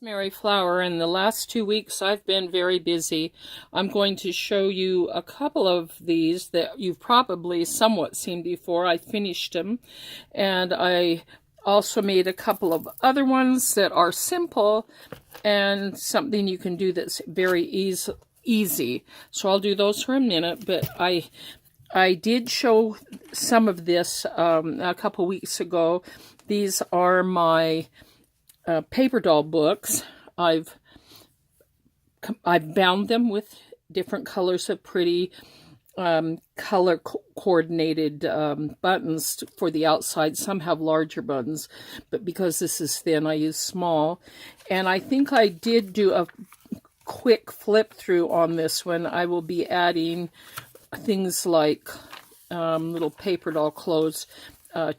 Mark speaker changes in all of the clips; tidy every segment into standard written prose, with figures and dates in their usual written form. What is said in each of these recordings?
Speaker 1: Mary Flower. In the last 2 weeks, I've been very busy. I'm going to show you a couple of these that you've probably somewhat seen before. I finished them, and I also made a couple of other ones that are simple and something you can do that's very easy. So I'll do those for a minute, but I did show some of this a couple weeks ago. These are my paper doll books. I've bound them with different colors of pretty color coordinated buttons for the outside. Some have larger buttons, but because this is thin, I use small. And I think I did do a quick flip through on this one. I will be adding things like little paper doll clothes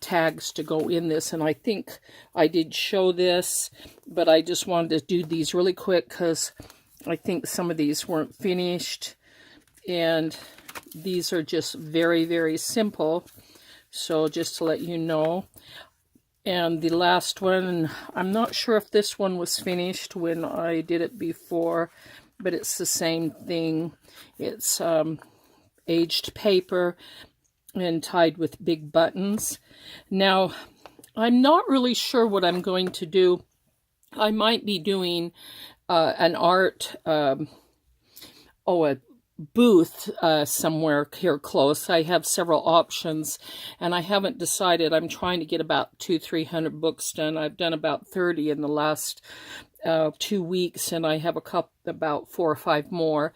Speaker 1: tags to go in this, and I think I did show this, but I just wanted to do these really quick because I think some of these weren't finished, and these are just very, very simple. So just to let you know. And the last one, I'm not sure if this one was finished when I did it before, but it's the same thing. It's aged paper and tied with big buttons. Now, I'm not really sure what I'm going to do. I might be doing an art, a booth somewhere here close. I have several options, and I haven't decided. I'm trying to get about 200-300 books done. I've done about 30 in the last 2 weeks, and I have about 4 or 5 more,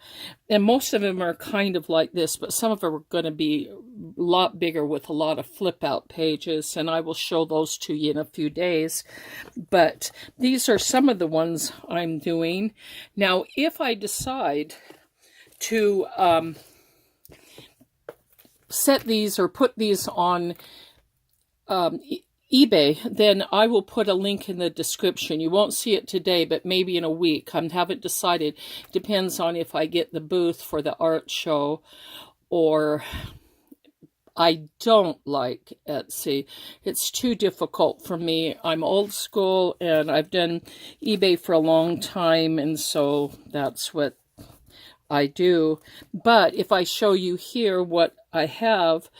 Speaker 1: and most of them are kind of like this, but some of them are going to be a lot bigger with a lot of flip out pages, and I will show those to you in a few days. But these are some of the ones I'm doing. Now, if I decide to set these or put these on eBay, then I will put a link in the description. You won't see it today, but maybe in a week. I haven't decided. Depends on if I get the booth for the art show, or I don't like Etsy. It's too difficult for me. I'm old school, and I've done eBay for a long time, and so that's what I do. But if I show you here what I have,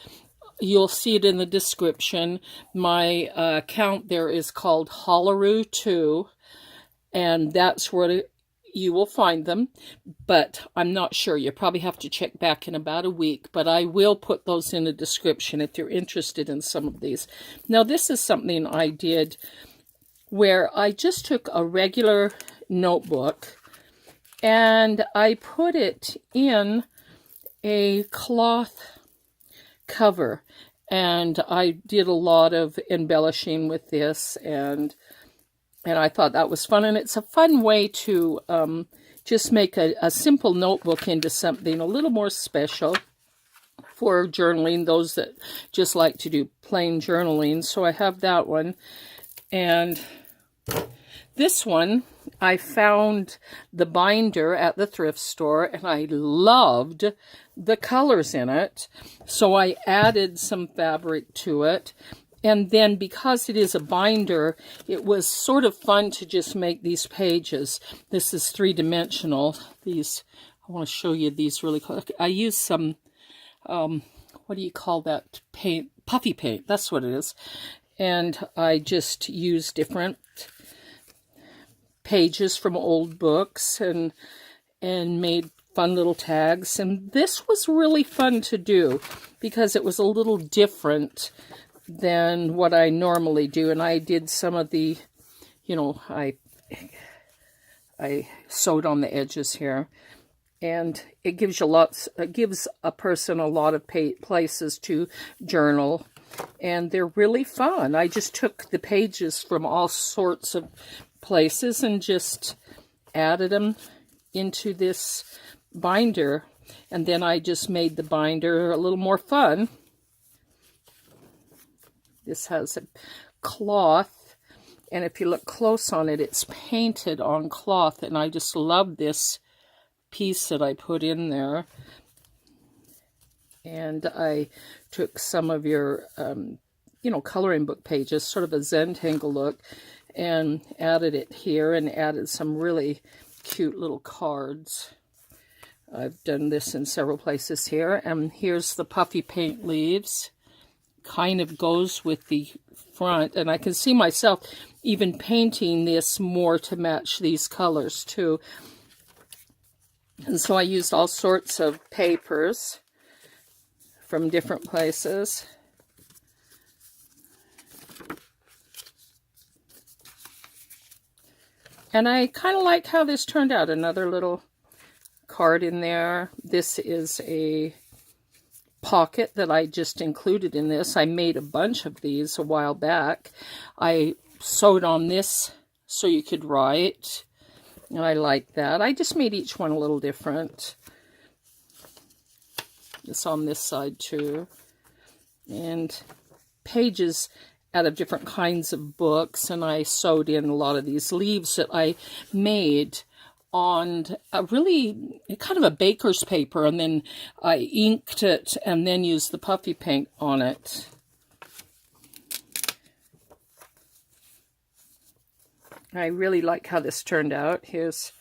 Speaker 1: you'll see it in the description. My account there is called Hollaroo2, and that's where you will find them. But I'm not sure. You probably have to check back in about a week, but I will put those in the description if you're interested in some of these. Now, this is something I did where I just took a regular notebook and I put it in a cloth cover, and I did a lot of embellishing with this, and I thought that was fun. And it's a fun way to just make a simple notebook into something a little more special for journaling, those that just like to do plain journaling. So I have that one. And this one, I found the binder at the thrift store, and I loved the colors in it. So I added some fabric to it. And then because it is a binder, it was sort of fun to just make these pages. This is 3-dimensional. These, I want to show you these really quick. I used some, what do you call that? Paint, puffy paint. That's what it is. And I just used different pages from old books and made fun little tags. And this was really fun to do because it was a little different than what I normally do. And I did some of the, I sewed on the edges here, and it gives a person a lot of places to journal, and they're really fun. I just took the pages from all sorts of places and just added them into this binder, and then I just made the binder a little more fun. This has a cloth, and if you look close on it, it's painted on cloth, and I just love this piece that I put in there. And I took some of your coloring book pages, sort of a Zentangle look, and added it here and added some really cute little cards. I've done this in several places here. And here's the puffy paint leaves. Kind of goes with the front. And I can see myself even painting this more to match these colors too. And so I used all sorts of papers from different places. And I kind of like how this turned out. Another little card in there. This is a pocket that I just included in this. I made a bunch of these a while back. I sewed on this so you could write. And I like that. I just made each one a little different. It's on this side too. And pages out of different kinds of books, and I sewed in a lot of these leaves that I made on a really kind of a baker's paper, and then I inked it and then used the puffy paint on it. I really like how this turned out. Here's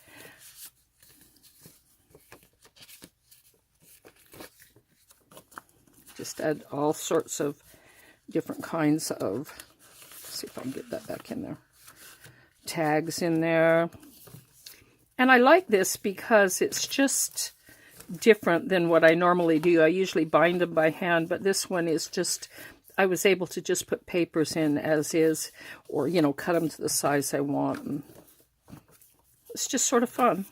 Speaker 1: just add all sorts of different kinds of, let's see if I can get that back in there, tags in there. And I like this because it's just different than what I normally do. I usually bind them by hand, but this one is just, I was able to just put papers in as is, or, you know, cut them to the size I want. And it's just sort of fun.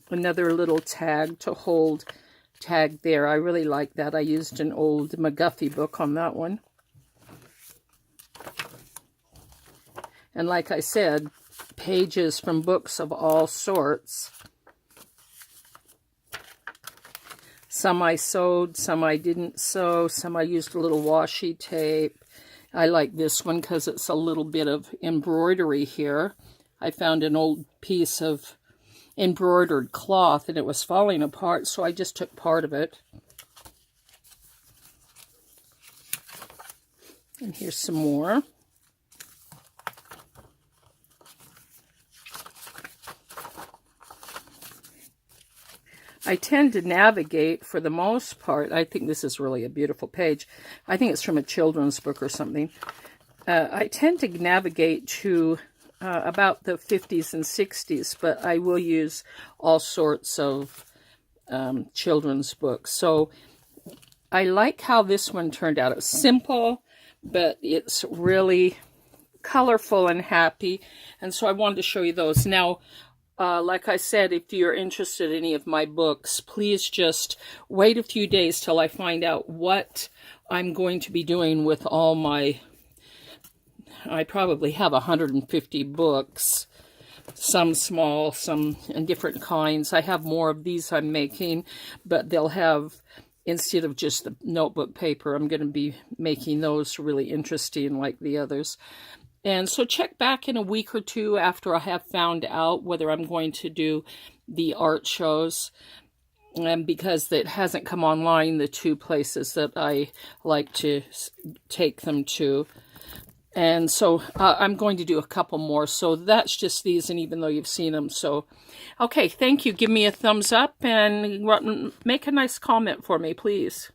Speaker 1: Another little tag to hold tag there. I really like that. I used an old McGuffey book on that one. And like I said, pages from books of all sorts. Some I sewed, some I didn't sew, some I used a little washi tape. I like this one because it's a little bit of embroidery here. I found an old piece of embroidered cloth and it was falling apart, so I just took part of it. And here's some more. I tend to navigate, for the most part, I think this is really a beautiful page. I think it's from a children's book or something. I tend to navigate to about the 50s and 60s, but I will use all sorts of children's books. So I like how this one turned out. It's simple, but it's really colorful and happy. And so I wanted to show you those. Now, like I said, if you're interested in any of my books, please just wait a few days till I find out what I'm going to be doing with all my, I probably have 150 books, some small, some in different kinds. I have more of these I'm making, but they'll have, instead of just the notebook paper, I'm going to be making those really interesting like the others. And so check back in a week or two after I have found out whether I'm going to do the art shows. And because it hasn't come online, the two places that I like to take them to. And so I'm going to do a couple more. So that's just these, and even though you've seen them. So, okay, thank you. Give me a thumbs up and make a nice comment for me, please.